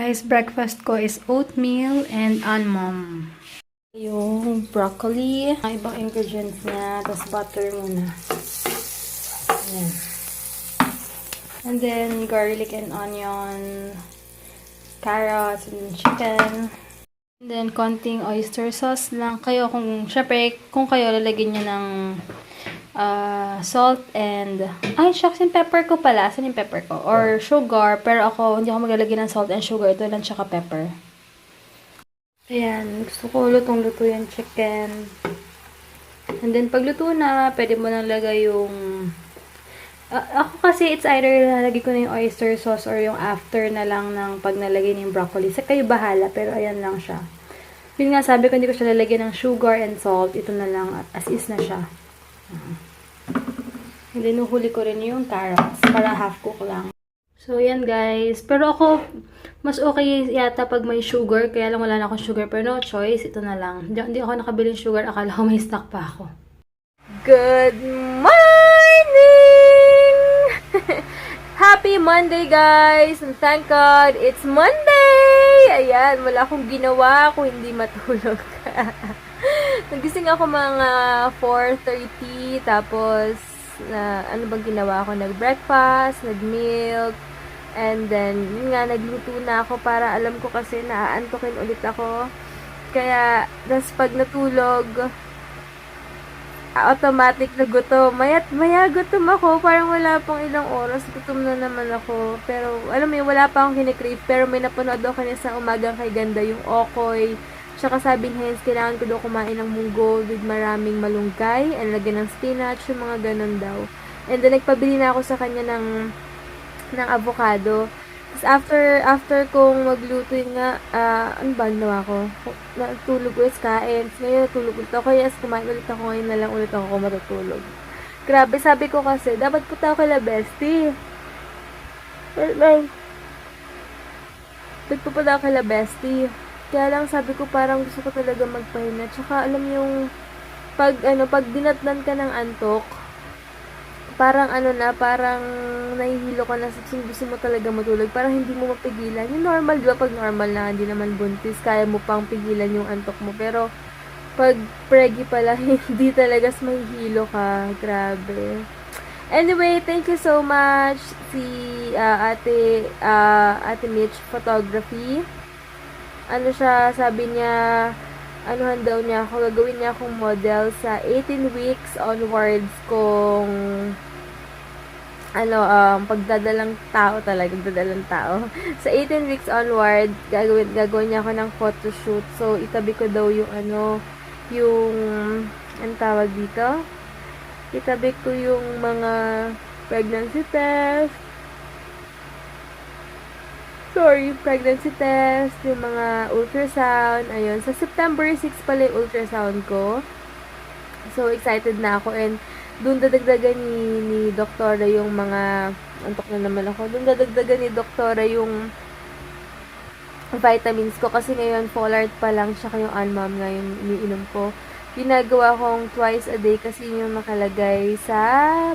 Guys, breakfast ko is oatmeal and almond. Yung broccoli, ang ibang ingredients niya, tapos butter muna. Ayan. And then, garlic and onion, carrots, and chicken. And then, konting oyster sauce lang. Kayo, syempre, kung kayo, lalagyan niya ng salt and, shucks, yung pepper ko pala. Saan yung pepper ko? Or sugar, pero ako, hindi ako maglalagay ng salt and sugar. Ito lang, tsaka pepper. Ayan, gusto ko lutong-luto yung chicken. And then, pag luto na, pwede mo nang lagay yung... ako kasi, it's either nalagay ko na yung oyster sauce or yung after na lang ng pag nalagay na yung broccoli. Sa kayo bahala, pero ayan lang siya. Yun nga, sabi ko, hindi ko siya lalagyan ng sugar and salt. Ito na lang, as is na siya. And then, nuhuli ko rin yung carrots para half cook lang. So, yan guys. Pero ako, mas okay yata pag may sugar. Kaya lang wala na akong sugar. Pero no choice, ito na lang. Hindi ako nakabiling sugar. Akala ko may stock pa ako. Good morning! Happy Monday guys! And thank God, it's Monday! Ayan, wala akong ginawa kung hindi matulog. Nagising ako mga 4:30. Tapos, ano bang ginawa ko? Nag-breakfast, nag-milk. And then, yun nga, nagluto na ako para alam ko kasi naaantokin ulit ako. Kaya, tas pag natulog, automatic na gutom. Maya gutom ako. Parang wala pang ilang oras. Gutom na naman ako. Pero, alam mo yun, wala pa akong kinikrave. Pero may napanood ako kanina sa umagang kay ganda yung okoy. Tsaka sabi niya, kailangan ko daw kumain ng munggo with maraming malunggay. And lagyan ng spinach, yung mga ganun daw. And then, nagpabili na ako sa kanya ng avocado. Tapos after kong magluto yun nga, ano ba ginawa ko? Natulog ulit kain. Ngayon natulog ulit ako. Kaya kumain ulit ako. Ngayon na lang ulit ako matutulog. Grabe, sabi ko kasi, dapat punta ako kala bestie. Nagpupunta ako kala bestie. Kaya lang sabi ko parang gusto ko talaga magpahinga. Tsaka alam yung, pag dinatnan ka ng antok, parang parang nahihilo ka na sa gusto mo talaga matulog. Parang hindi mo mapigilan. Yung normal, di ba? Pag normal na, hindi naman buntis, kaya mo pang pigilan yung antok mo. Pero, pag preggy pala, hindi talaga mahihilo ka. Grabe. Anyway, thank you so much si Ate Mitch Photography. Ano siya, sabi niya, anuhan daw niya ako, gagawin niya akong model sa 18 weeks onwards kung pagdadalang tao talaga, pagdadalang tao. Sa 18 weeks onward, gagawin niya ako ng photoshoot. So, itabi ko daw yung ang tawag dito? Itabi ko yung mga pregnancy test, yung mga ultrasound, ayun. Sa September 6 pala yung ultrasound ko. So, excited na ako and doon dadagdagan ni doktora yung mga, antok na naman ako, doon dadagdagan ni doktora yung vitamins ko kasi ngayon folate pa lang siya yung Almam ngayon iniinom ko. Ginagawa kong twice a day kasi yung nakalagay sa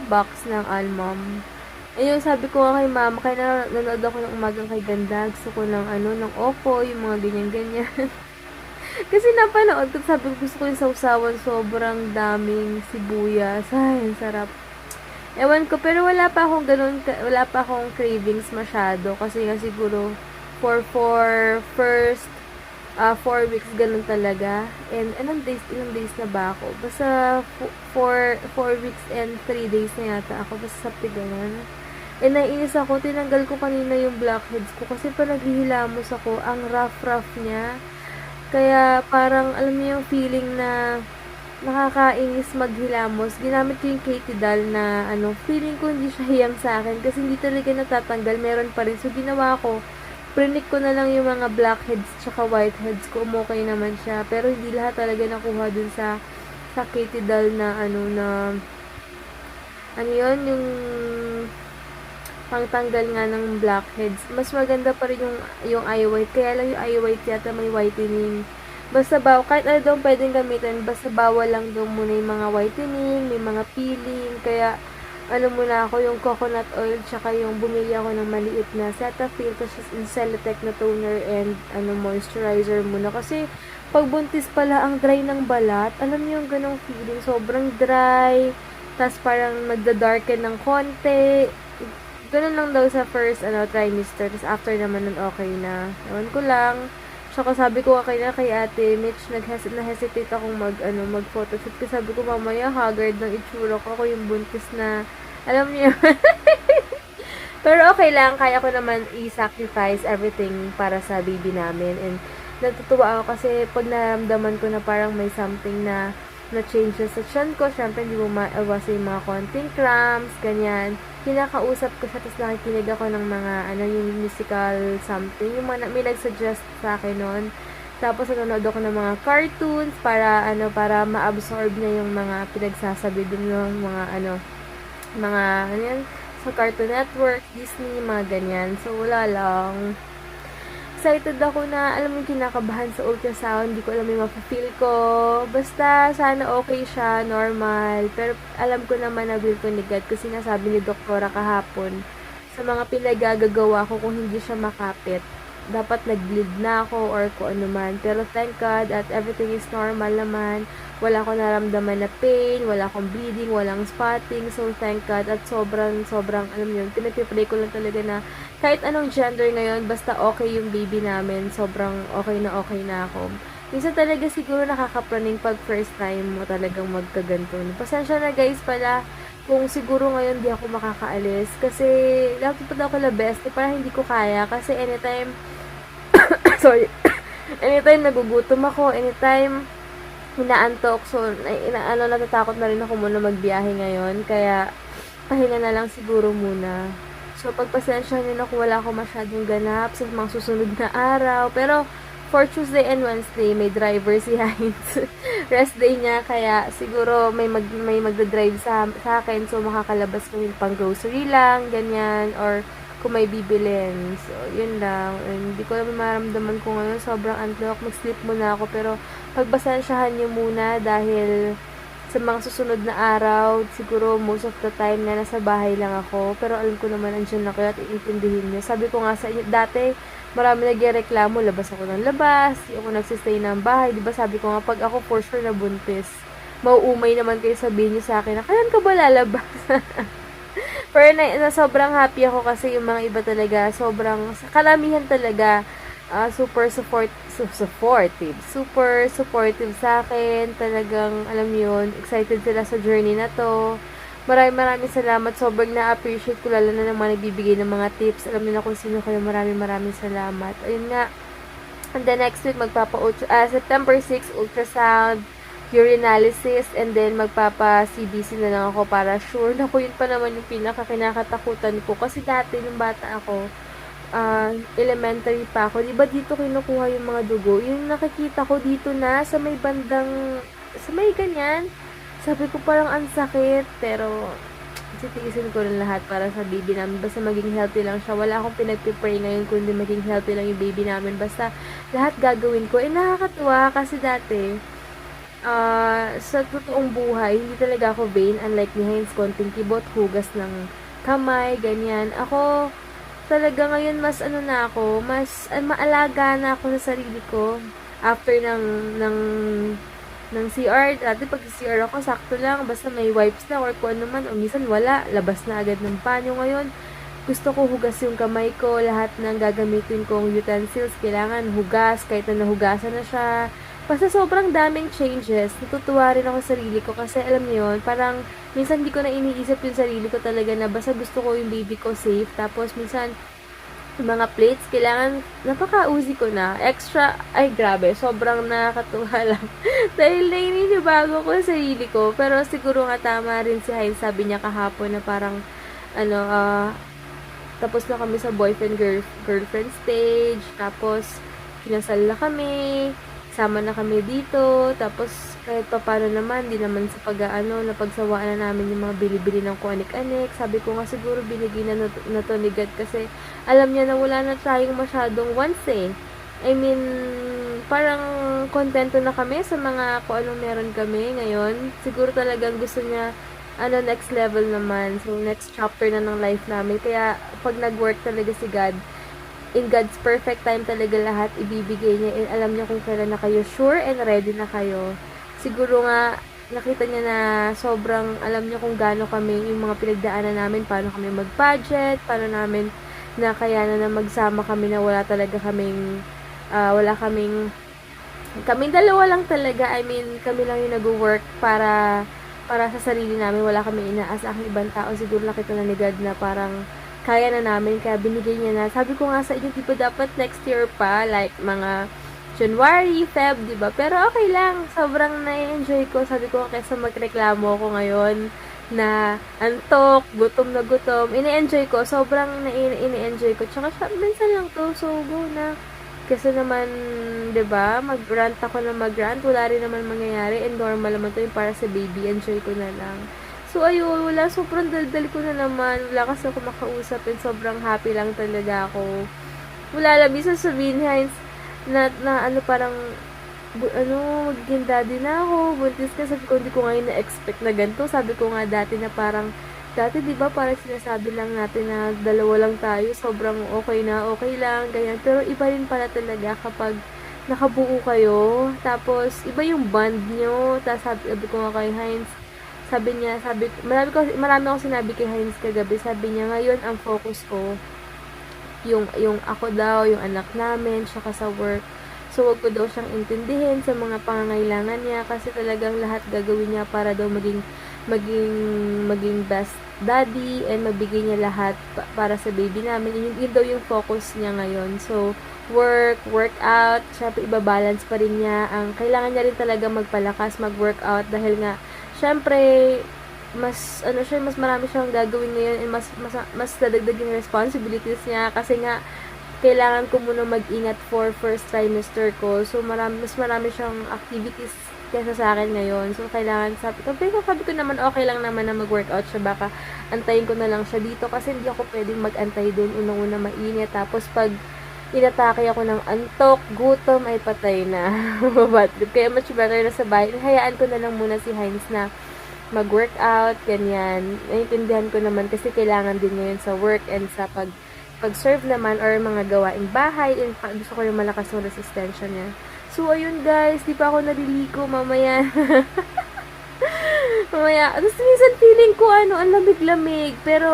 box ng Almam. Ayun, sabi ko nga kay mama, kaya nanonood ako ng umagang kay ganda. Gusto ko ng ng Opo, yung mga ganyan-ganyan. Kasi napanood ko, sabi ko gusto ko yung sausawan, sobrang daming sibuyas. Ay, sarap. Ewan ko, pero wala pa akong cravings masyado. Kasi nga siguro, for first 4 weeks, ganun talaga. And, ilang days na ba ako? Basta, 4 weeks and 3 days na yata ako. Basta sabi ganun. And naiinis ako, tinanggal ko kanina yung blackheads ko kasi pa naghihilamos ako, ang rough niya. Kaya parang, alam mo yung feeling na nakakainis maghilamos. Ginamit ko yung Katidal na, feeling ko hindi siya hiyang sa akin kasi hindi talaga natatanggal, meron pa rin. So, ginawa ko, prinik ko na lang yung mga blackheads tsaka whiteheads ko, okay naman siya. Pero hindi lahat talaga nakuha dun sa Katidal na, yun, yung pangtanggal nga ng blackheads. Mas maganda pa rin yung eye white. Kaya lang yung eye white yata may whitening. Basta kahit ano daw pwedeng gamitin, basta bawal lang daw muna yung mga whitening, may mga peeling. Kaya, ano muna ako, yung coconut oil, tsaka yung bumili ako ng maliit na Cetaphil, tapos yung Celotex na toner and moisturizer muna. Kasi, pag buntis pala, ang dry ng balat. Alam niyo yung ganong feeling, sobrang dry, tapos parang magda-darken ng konti. Ganun lang daw sa first, trimester, tapos after naman nun okay na. Ewan ko lang. Tsaka sabi ko kay Ate Mitch, na-hesitate akong mag-photoshoot. Kasi sabi ko, mamaya, haggard ng itsura ko. Ako yung buntis na, alam niyo. Pero okay lang, kaya ko naman i-sacrifice everything para sa baby namin. And natutuwa ako kasi pag naramdaman ko na parang may something na changes sa tiyan ko, syempre hindi mo maiwasan yung mga konting cramps, ganyan. Kinakausap ko siya, tapos nakikinig ako ng mga, yung musical something. Yung mga, may nag-suggest sa akin noon. Tapos nanonood ako ng mga cartoons para, para ma-absorb niya yung mga pinagsasabi dun ng mga, yan, sa Cartoon Network, Disney, mga ganyan. So, wala lang. Excited ako na, alam mo yung kinakabahan sa ultrasound, hindi ko alam yung mapapil ko. Basta, sana okay siya, normal. Pero, alam ko naman na will to negate kasi sinasabi ni doktora kahapon sa mga pinagagagawa ko kung hindi siya makapit. Dapat nag-bleed na ako or kung ano man. Pero, thank God at everything is normal naman. Wala akong naramdaman na pain, wala akong bleeding, walang spotting. So, thank God. At sobrang, alam mo yun, pinagpipray ko lang talaga na kahit anong gender ngayon, basta okay yung baby namin, sobrang okay na ako. Minsan talaga siguro nakakapraning pag first time mo talagang magkaganto. Pasensya na guys pala kung siguro ngayon di ako makakaalis. Kasi dapat pa ako la best, parang hindi ko kaya. Kasi anytime, sorry, anytime nagugutom ako, anytime inaantok. So, natatakot na rin ako muna magbiyahe ngayon. Kaya, pahinga na lang siguro muna. So, pagpasensya nyo na kung wala ako masyadong ganap sa mga susunod na araw. Pero, for Tuesday and Wednesday, may driver si Heinz. Rest day niya, kaya siguro may magdadrive sa akin. So, makakalabas kami pang grocery lang, ganyan. Or, kung may bibilin. So, yun lang. And, hindi ko naman maramdaman ko ngayon. Sobrang antok. Mag-sleep muna ako. Pero, pagpasensyahan nyo muna dahil sa mga susunod na araw, siguro most of the time na nasa bahay lang ako. Pero alam ko naman andyan na kayo at iintindihin nyo. Sabi ko nga sa inyo, dati marami nagreklamo, labas ako ng labas, ako nagsistay ng bahay. Diba sabi ko nga, pag ako for sure na buntis, mauumay naman kayo sabihin nyo sa akin na, kailan ka ba lalabas? Pero na sobrang happy ako kasi yung mga iba talaga, sobrang, kalamihan talaga, super supportive sa akin. Talagang, alam yun, excited sila sa journey na to. Maraming salamat. Sobrang na-appreciate ko, lalo na ng mga nagbibigay ng mga tips. Alam niyo na kung sino kayo. Maraming salamat. Ayun nga. And then next week, September 6, ultrasound, urinalysis, and then magpapa-CBC na lang ako para sure na ko yun pa naman yung pinaka-kinakatakutan ko. Kasi dati, nung bata ako, elementary pa ako, diba dito kinukuha yung mga dugo, yung nakikita ko dito na, sa may bandang, sa may ganyan, sabi ko parang ang sakit, pero, titiisin ko rin lahat para sa baby namin, basta maging healthy lang siya, wala akong pinagpipray ngayon, kundi maging healthy lang yung baby namin, basta, lahat gagawin ko, nakakatuwa, kasi dati, sa totoong buhay, hindi talaga ako vain, unlike ni Heinz, konting kibot, hugas ng kamay, ganyan, ako, talaga ngayon mas mas maalaga na ako sa sarili ko after ng CR. Dati pag CR ako, sakto lang, basta may wipes na or kung ano man, o minsan wala, labas na agad ng banyo. Ngayon, gusto ko hugas yung kamay ko, lahat ng gagamitin kong utensils, kailangan hugas, kahit na nahugasan na siya. Basta sobrang daming changes. Natutuwa rin ako sa sarili ko kasi alam niyo yun, parang minsan hindi ko na iniisip yung sarili ko talaga na basta gusto ko yung baby ko safe. Tapos minsan, mga plates, kailangan, napaka-uzi ko na. Extra, ay grabe, sobrang nakakatuwa lang. Dahil naninibago ko sa sarili ko. Pero siguro nga tama rin si Heinz, sabi niya kahapon na parang, tapos na kami sa boyfriend-girlfriend stage. Tapos, kinasal na kami. Sama na kami dito, tapos kahit pa paano naman, di naman sa napagsawaan na namin yung mga bili-bili ng kuanik-anik. Sabi ko nga siguro binigay na to ni God kasi alam niya na wala na tayong masyadong wants eh. I mean, parang kontento na kami sa mga kung anong meron kami ngayon. Siguro talagang gusto niya next level naman. So, next chapter na ng life namin. Kaya, pag nag-work talaga si God, in God's perfect time talaga lahat ibibigay niya. And alam niya kung kailan na kayo sure and ready na kayo. Siguro nga, nakita niya na sobrang alam niya kung gaano kami yung mga pinagdaanan namin, paano kami mag-budget, paano namin na kaya na magsama kami na wala talaga kaming, kaming dalawa lang talaga. I mean, kami lang yung nag-work para sa sarili namin. Wala kami inaasahang ibang tao. Siguro nakita na ni God na parang kaya na namin, kaya binigay niya na. Sabi ko nga sa inyo, di ba dapat next year pa, like mga January, Feb, di ba? Pero okay lang, sobrang na-enjoy ko. Sabi ko, kaysa magreklamo ako ngayon na antok, gutom na gutom, ini-enjoy ko, sobrang ini-enjoy ko. Tsaka minsan lang to, so go na. Kasi naman, 'di ba, mag-rant ako na mag-rant, wala rin naman mangyayari, and normal naman 'to yung para sa baby, enjoy ko na lang. So ayun, wala, sobrang daldal ko na naman, wala kasi ako makausap, and sobrang happy lang talaga ako. Wala lang, bisa sabihin, Heinz, na ano, parang, magiging daddy na ako, buntis ka, sabi ko, hindi ko ngayon na-expect na ganito. Sabi ko nga dati na parang, dati, di ba, parang sinasabi lang natin na dalawa lang tayo, sobrang okay na, okay lang, ganyan. Pero iba rin pala talaga kapag nakabuo kayo, tapos iba yung bond nyo. Tapos sabi ko nga kay Heinz, marami akong sinabi kay Heinz kagabi, sabi niya, ngayon ang focus ko, yung ako daw, yung anak namin, tsaka sa work. So, wag ko daw siyang intindihin sa mga pangangailangan niya, kasi talagang lahat gagawin niya para daw maging best daddy, and mabigay niya lahat para sa baby namin. Yun daw yung focus niya ngayon. So, workout, syempre ibabalance pa rin niya. Ang kailangan niya rin talaga magpalakas, mag-workout, dahil nga, syempre, mas marami siyang gagawin ngayon, and mas dadagdag yung responsibilities niya, kasi nga, kailangan ko muna mag-ingat for first trimester ko. So, mas marami siyang activities kesa sa akin ngayon. So, kailangan, sabi ko naman, okay lang naman na mag-workout siya. Baka, antayin ko na lang siya dito. Kasi hindi ako pwedeng mag-antay dun. Unang-una mainit. Tapos, pag inatake ako ng antok, gutom, ay patay na. Bad trip. Kaya, much better na sa bahay. Hayaan ko na lang muna si Heinz na mag-workout, ganyan. Naiintindihan ko naman kasi kailangan din ngayon sa work and sa pag-serve naman or mga gawaing bahay. And gusto ko yung malakas ng resistensya niya. So, ayun guys, di pa ako naliligo mamaya. Tapos minsan feeling ko, ang lamig-lamig. Pero,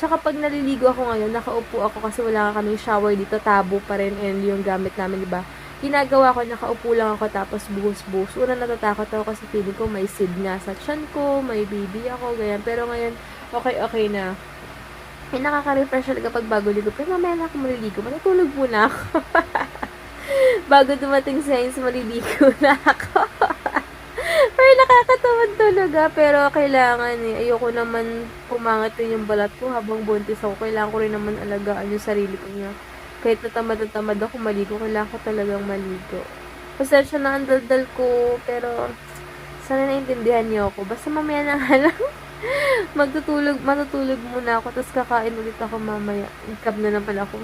tsaka pag naliligo ako ngayon, nakaupo ako kasi wala kaming shower dito, tabo pa rin, and yung gamit namin, di ba? Ginagawa ko, nakaupo lang ako, tapos buhos-buhos. Una natatakot ako kasi feeling ko may seed nga sa tiyan ko, may baby ako, ganyan. Pero ngayon, okay na. Nakaka-refresh talaga pag bago ligo. Pero mamaya na ako maliligo, matutulog muna ako. Bago dumating si Heinz, maliligo na ako. Pero nakakatamad talaga. Pero kailangan ayoko naman pumangat rin yung balat ko habang buntis ako. Kailangan ko rin naman alagaan yung sarili ko niya. Kahit natamad ako maligo, kailangan ko talagang maligo. Pasensya na ang daldal ko, pero sana naintindihan niyo ako. Basta mamaya na nga lang. Matutulog muna ako, tapos kakain ulit ako mamaya. Ikab na naman ako.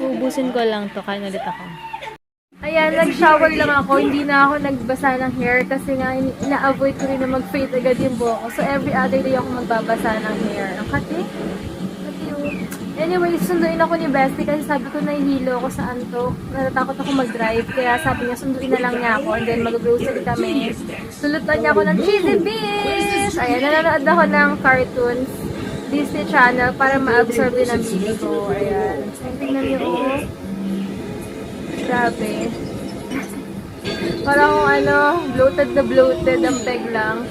Ubusin ko lang to, kain ulit ako. Ayan, nag-shower lang ako. Hindi na ako nagbasa ng hair kasi nga ina-avoid ko rin na mag-fade agad yung buhok ko. So, every other day ako magbabasa ng hair. Ang kati. Anyway, sunduin ako ni Bestie kasi sabi ko nahihilo ako sa antok. Natatakot ako mag-drive. Kaya sabi niya, sunduin na lang niya ako. And then mag-grocery kami. Sulutan niya ako ng cheesy beans. Ayan, nanonood ako ng cartoons. Disney Channel para ma-absorb din ang video ko. Ayan. Tingnan niyo, oh. Grabe. Parang bloated ang peg lang.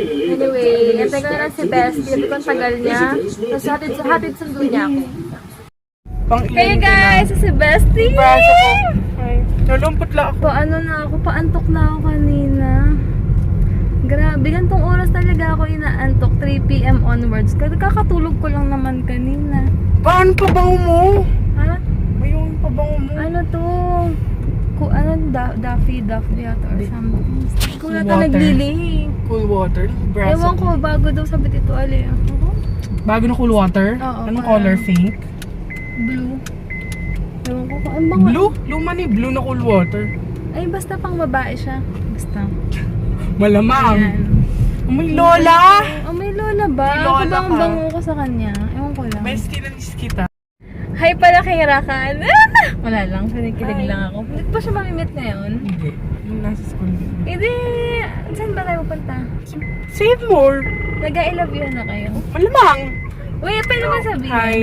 Anyway, antay ko na lang si Bestie. Sabi ko ang tagal niya. Tapos hatid sundo niya ako. Hey guys, si Bestie! Braso ko. Ay, nalumpot lang ako. Paantok na ako kanina. Grabe, gantong oras talaga ako inaantok, 3 p.m. onwards. Kakatulog ko lang naman kanina. Paano pabango mo? Ha? Ayun, pabango mo. Ano to? Daffy yata or something. Kung nata naglilihing. Cool water? Braso. Ewan ko, bago daw sabi dito, Bago na cool water? Oo, Anong parang color? Pink? blue. Ewan ko kung ano bang... Blue? Luma ni blue na cool water. Ay, basta pang babae siya. Basta. Malamang. Ayan. May lola! Oh, may lola ba? May lola Ako ka. bango ko sa kanya. Ewan ko lang. Bestie na miss kita. Hi pala kay Rakan. Ah! Wala lang, Hi. kinikilig lang ako. Hindi pa siya mamimit ngayon. Hindi. Yung nasa school. Hindi. Saan ba tayo pupunta? Save more! Nag-I love you na kayo. Malamang! Uy, pwede ba sabihin? Hi.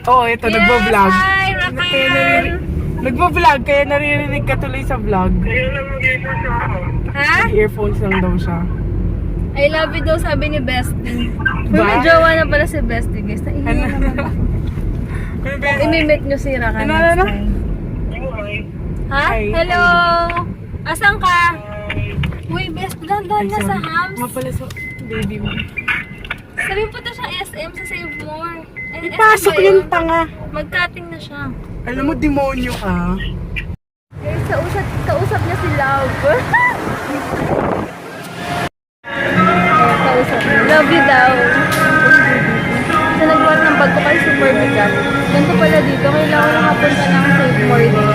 Oo, ito, nagbo-vlog. Hi, Kaya Rakan! Nagbo-vlog, kaya naririnig ka tuloy sa vlog. Ha? Earphones lang daw siya. I love you daw, sabi ni Bestie. Uy, Ba? may jowa na pala si Bestie, guys. Ano? Naiiyak naman ako. Ano ba? I-meet nyo si Rakan Ano, next ano? time. Ha? Hi. Hello? Asan ka? Uy, Best, dandan na sa hams. Nga pala sa baby mo. Sabi po to siya SM sa Save More. Ay, Ipasok SM ba yung yun? tanga. Mag-cutting na siya. Alam mo, demonyo ka. Guys, kausap niya si Love. Ayan, kausap niya. Love you daw. Sa nagbuhat ng bag ko kay super bigat. Ganito pala dito. Kailangan nakapunta ng Save More dito.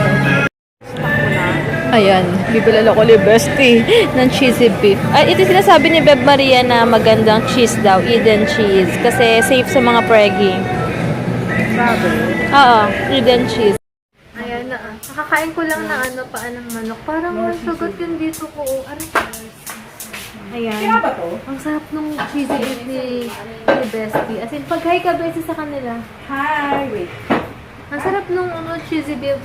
Ayan, bibilal ako ni Bestie ng cheesy beef. Ay, ito sinasabi ni Beb Maria na magandang cheese daw, Eden cheese. Kasi safe sa mga preggy. Sabi. Oo, Eden cheese. Ayan na. Nakakain ko lang na paan ng manok. Parang sugot yun dito ko. Ayan. Kaya ba to? Ang sarap nung cheesy beef ni Bestie. As in, pag-hi ka, Bestie, sa kanila. Hi, wait. Ang sarap nung cheesy beef.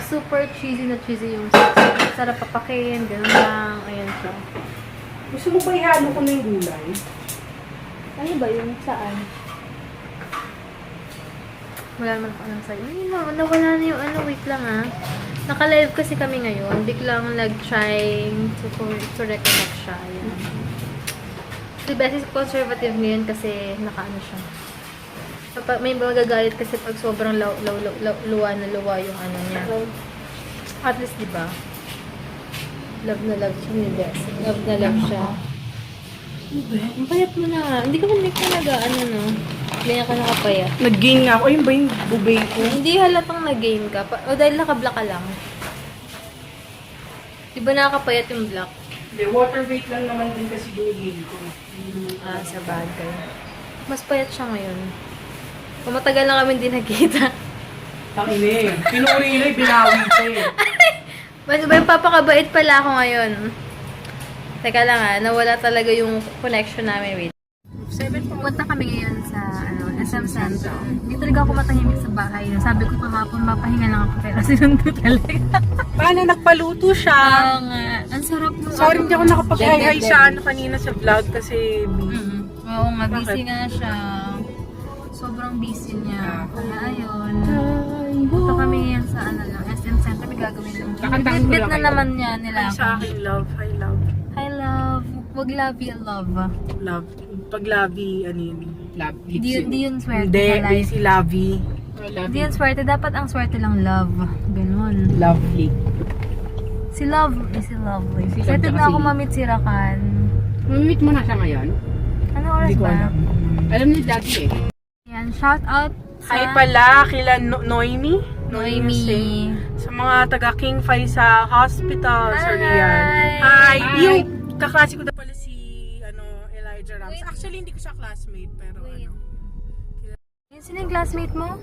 Super cheesy na cheesy yung sauce. Sarap papakin, gano'n lang. Ayan siya. Gusto mo ba ihalo ko na yung gulay? Ano ba yung saan? Wala naman ako anong sa'yo. Ay, nawala na yung wait lang Naka-live kasi kami ngayon. Biglang nag-trying to reconnect siya. Ayan. Si Bessie conservative ngayon kasi naka-ano siya. May magagalit kasi pag sobrang luwa na luwa yung niya. At least, di ba? Love na love siya ni Bessie. Love na love siya. Ang payat mo na. Hindi ka talaga, Hindi ka nakapayat. Nag-gain nga ako. Ayun ba yung bubay ko? Hindi halatang nag-game ka. O dahil nakablock ka lang. Di ba nakakapayat yung block? Hindi, water weight lang naman din kasi yung gain ko. Sa bagay. Mas payat siya ngayon. Kung matagal na kami hindi nagkita. Takine. Pinuri na binawi ka eh. Mas ba yung papakabait pala ako ngayon? Teka lang nawala talaga yung connection namin. Wait. Pupunta kami ngayon sa SM Centro. Hindi talaga ako matahimik sa bahay. Sabi ko kahapon, mapahinga lang ako pero sinundo talaga. Paano nagpaluto siya? Ang sarap mo. Sorry, hindi ako nakapag-hi-hi sa kanina sa vlog kasi Oo nga, busy nga siya. Sobrang busy niya. Kaya ayun. Punta kami ngayon sa SM Center. May gagawin lang. Kakantahin ko Bit lang na kayo. naman niya nila. sa akin, love. Hi, love. Hi, love. Wag love you, love. Love. Pag lovey, ano yun? Love. Di yun swerte Hindi, sa life. si lovey. Di yun swerte. Dapat ang swerte lang love. Ganon. Lovely. Si Love is si Lovely. Si Love Excited tsaka na ako si- mamit si Rakan. Mamimit mo na siya ngayon? Ano oras Hindi ko ba? alam. Alam ni Daddy eh. Yan, shout out sa Hi pala, kila Noemi. Noemi. Sa mga taga King Faisal Hospital sa Riyadh. Hi! Hi. Yung kaklase ko na pala si Elijah Rams. Actually, hindi ko siya classmate, pero Wait. Yan, sino yung classmate mo?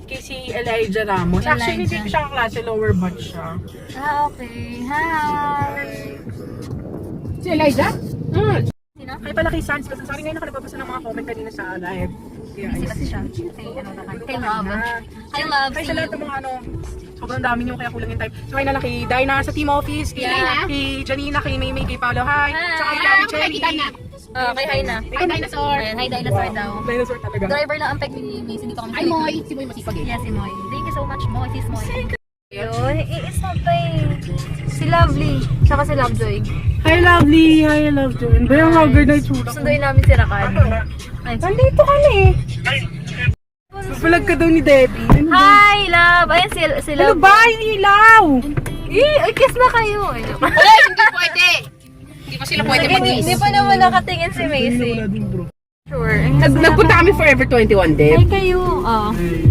kay si Elijah Ramos. Actually, hindi ko siya kaklase, lower batch siya. Okay. Hi! Si Elijah? Sino? Hi pala kay Sans. Sorry ngayon ako nagbabasa ng mga comment kanina sa live. Kaya, Busy kasi siya. Kay Love. Hi, Love. Hi sa lahat ng mga sobrang dami niyo kaya kulang yung time. So, hi na lang kay Dinah sa team office, kay, Yeah. kay Janina, kay Maymay, kay Paolo, hi. Tsaka kay Gabby Cherry. Kay Hi na. Hi, Dinosaur. Ayan, hi Dinosaur daw. Dinosaur talaga. Driver lang ang peg ni Macy dito kami. Ay, Moy. Si Moy masipag eh. Yes, si Moy. Thank you so much, Moy. Sis Moy. Yun, iisapay. Si Lovely. Tsaka si Lovejoy. Hi, lovely. Hi, love Joan. Ba yung hugger na itsura ko? Sunduin namin si Rakan. Ay, Nandito kami. Vlog ka daw ni Debbie. Ano ba? hi, Love! Ayan si Ano Love. ba? Yung ilaw! Ay, kiss na kayo. Ay, Ay, hindi pwede! Hindi pa sila pwede Hindi pa naman nakatingin si Macy. Wala din, bro. Sure. Nagpunta kami Forever 21, Ay, Deb. kayo.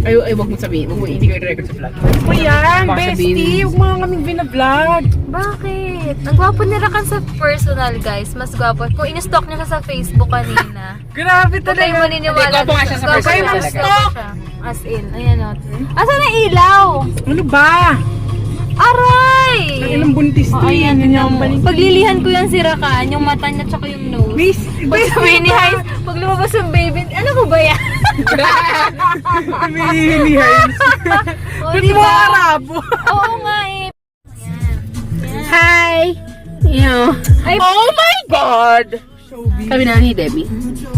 Ay, wag mo sabihin. Wag mo, hindi ko i-record sa vlog. Ano ba yan, Baka bestie? sabihin- Huwag mga kaming binablog. Bakit? Ang gwapo ni Rakan sa personal, guys. Mas gwapo. Kung in-stalk niya siya sa Facebook kanina. Grabe Huwag kayong talaga. maniniwala. Hindi, gwapo nga siya sa Gwapo personal siya. talaga. Gwapo siya. As in. Ayan o. Asan na ilaw? Ano ba? Aray! Ang ilang buntis to Oh, ayan, yun. tignan mo. Paglilihan ko yan si Rakan, yung mata niya tsaka yung nose. Pag sabihin ni Hines, pag lumabas yung baby, ano ko ba yan? May hihilihan. O, Ba't di mo ba? Arabo? Oo nga eh. Hi! Yo. Ay, Oh my God! Showbiz. Sabi na ni Debbie.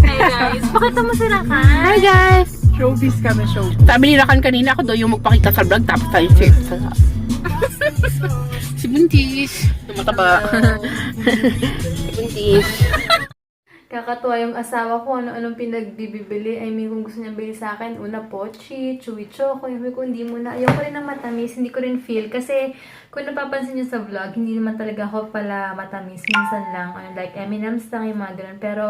Hi guys. Pakita mo si Rakan. Hi guys! Showbiz kami, showbiz. Sabi ni Rakan kanina ako daw yung magpakita sa vlog tapos tayo share sa... Si Buntis. Yung mataba. Si Buntis. Kakatuwa yung asawa ko, ano-anong pinagbibili. I mean, kung gusto niya bili sa akin, una pochi, chewy choco. Yung ko, hindi mo na. Ayoko rin ng matamis, hindi ko rin feel. Kasi, kung napapansin niyo sa vlog, hindi naman talaga ako pala matamis. Minsan lang, like M&M's lang yung mga ganun. Pero,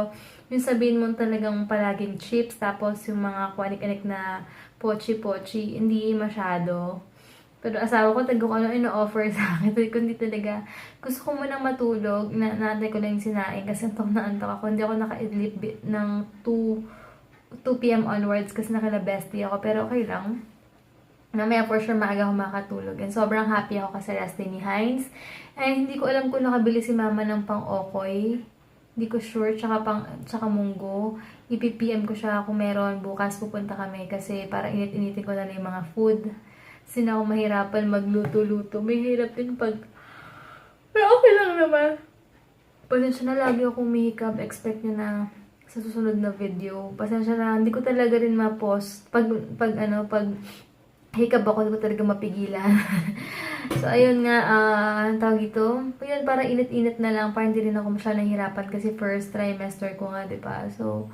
yung sabihin mo talagang palaging chips, tapos yung mga kwanik-anik na pochi-pochi, hindi masyado. Pero asawa ko, taga ko ano ino-offer sa akin. Pero kung hindi talaga, gusto ko munang matulog, naantay ko lang yung sinaing kasi antok na antok ako. Hindi ako naka-idlip ng 2 p.m. onwards kasi nakala-bestie ako. Pero okay lang. Mamaya for sure maaga ako makatulog. And sobrang happy ako kasi rest day ni Hines. And hindi ko alam kung nakabili si mama ng pang-okoy. Hindi ko sure. Tsaka munggo. I-PM ko siya kung meron. Bukas pupunta kami kasi para init-initin ko na lang yung mga food. Kasi na ako mahirapan magluto-luto. May hirap din pag... Pero okay lang naman. Pasensya na lagi ako umihikab. Expect nyo na sa susunod na video. Pasensya na. Hindi ko talaga rin ma-post. Pag hikab ako, hindi ko talaga mapigilan. So, ayun nga. Ang tawag ito. Ayun, para init-init na lang. Para hindi rin ako masyadong nahihirapan. Kasi first trimester ko nga, diba? So,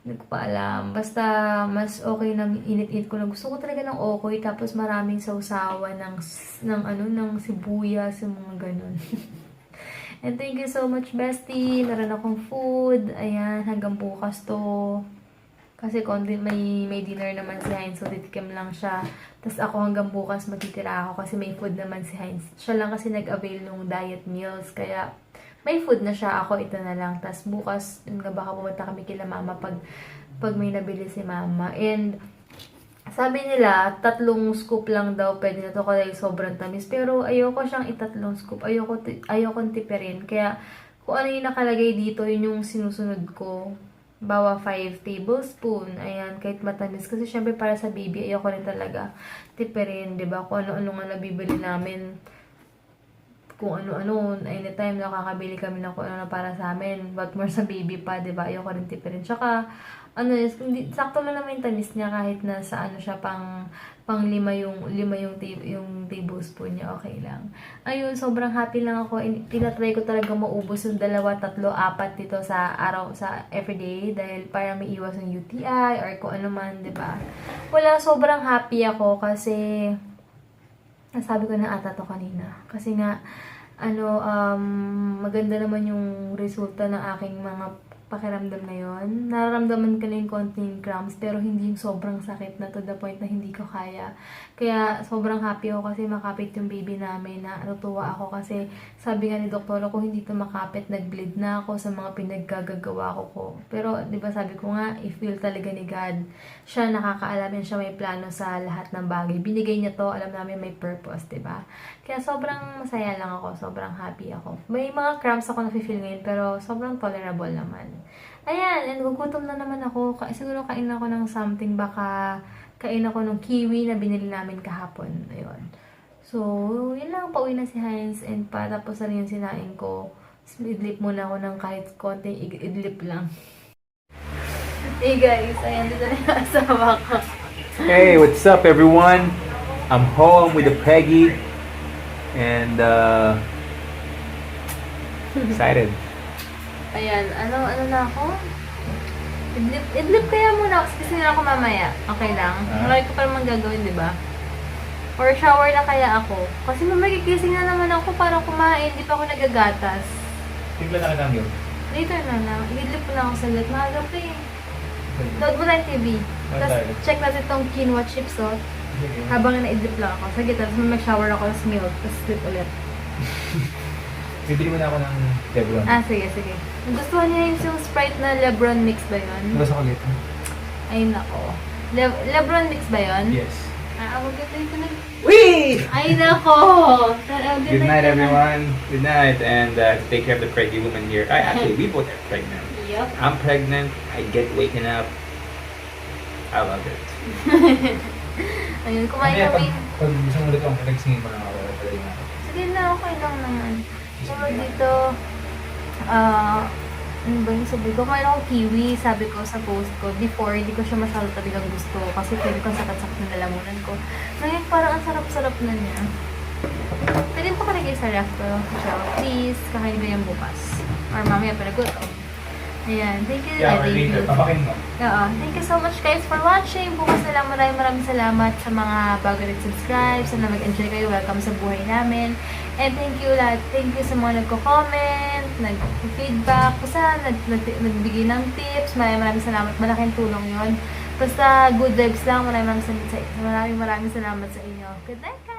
hindi ko pa alam. Basta, mas okay nang init-init ko lang. Gusto ko talaga ng okoy, tapos maraming sausawan ng sibuyas, yung mga ganun. And thank you so much, bestie. Meron akong food. Ayan, hanggang bukas to. Kasi konti, may dinner naman si Hines, so titikim lang siya. Tapos ako hanggang bukas matitira ako kasi may food naman si Hines. Siya lang kasi nag-avail nung diet meals, kaya may food na siya, ako ito na lang. Tapos bukas, baka pumunta kami kila mama pag may nabili si mama. And sabi nila, 3 scoop lang daw pwede na to kasi sobrang tamis. Pero ayoko siyang 3 scoop. Ayokong tipirin. Kaya kung ano yung nakalagay dito, yun yung sinusunod ko. Bawa 5 tablespoon. Ayan, kahit matamis. Kasi syempre para sa baby, ayoko rin talaga tipirin. Diba? Kung ano-ano nga nabibili namin. Kung ano-ano, anytime nakakabili kami ng kung ano para sa amin. But more sa baby pa, diba? Ayoko rin tipirin. Tsaka, sakto lang naman yung tamis niya kahit na sa ano siya, pang 5 yung tablespoon niya, okay lang. Ayun, sobrang happy lang ako. Tinatry ko talaga maubos yung 2, 3, 4 dito sa araw, sa everyday. Dahil para may iwas ng UTI or kung ano man, diba? Wala, sobrang happy ako kasi nasabi ko na ata to kanina. Kasi nga, maganda naman yung resulta ng aking mga pakiramdam na yon. Nararamdaman ko na yung konting cramps, pero hindi yung sobrang sakit na to the point na hindi ko kaya. Kaya sobrang happy ako kasi makapit yung baby namin. Natutuwa ako kasi sabi nga ni doktor ko, hindi to makapit, nag-bleed na ako sa mga pinaggagawa ko. Pero di ba sabi ko nga, i-feel talaga ni God. Siya nakakaalam, siya may plano sa lahat ng bagay. Binigay niya to, alam namin may purpose, di ba? Kaya sobrang masaya lang ako, sobrang happy ako. May mga cramps ako na-feel ngayon, pero sobrang tolerable naman. Ayan, and gugutom na naman ako. Siguro kain ako ng something, baka kain ako ng kiwi na binili namin kahapon. Ayun. So, yun lang, pauwi na si Hines, and tapos na rin yung sinain ko. Idlip muna ako ng kahit konting idlip lang. Hey guys, ayan, dito na yung asawa ko. Hey, what's up, everyone? I'm home with the Peggy, and excited. Ayan, ano na ako? Idlip kaya muna ako kasi na ako mamaya. Okay lang. Marami ko pa naman gagawin, di ba? Or shower na kaya ako. Kasi mamagkikising na naman ako para kumain. Di pa ako nagagatas. Tingnan na lang yun. Later na lang. Idlip ko na ako saglit. Maaga pa eh. Load mo na yung TV. Ano Tapos tayo? check natin itong quinoa chips, oh. Sige. Habang na-idlip lang ako. Sige, tapos mag-shower ako sa milk. Tapos sleep ulit. Bibili mo na ako ng Lebron. Ah, sige, sige. Gustuhan niya yung Sprite na Lebron mix ba yun? Labas ako ulit. Ay, nako. Lebron mix ba yun? Yes. Ah, ako ganda na. Wee! Ay, nako! Good night, everyone. Good night, and take care of the pregnant woman here. Actually, we both are pregnant. Yup. I'm pregnant. I get waken up. I love it. Ayun, kumain Mamaya, kami. Pag gusto mo ulit ako, nagsingin mo lang ako. Pwede nga. Sige na, okay lang naman. So, dito, ano ba yung sabi ko? Kumain ako kiwi, sabi ko sa post ko. Before, hindi ko siya masyado talagang gusto kasi pwede ko sakit-sakit na lalamunan ko. Ngayon, parang ang sarap-sarap na niya. Pwede mo kalagay sa ref ko. So, please, kakain ko yan bukas. Or mamaya pala gutom. Ayan, thank you. Yeah, thank you. papakin mo. Oo. Thank you so much guys for watching. Bukas na lang maraming salamat sa mga bago nag-subscribe. Sana mag-enjoy kayo. Welcome sa buhay namin. And thank you lahat. Thank you sa mga nagko-comment, nag-feedback, basta nagbigay ng tips. Maraming salamat. Malaking tulong yon. Basta good vibes lang. Maraming salamat sa inyo. Good night guys!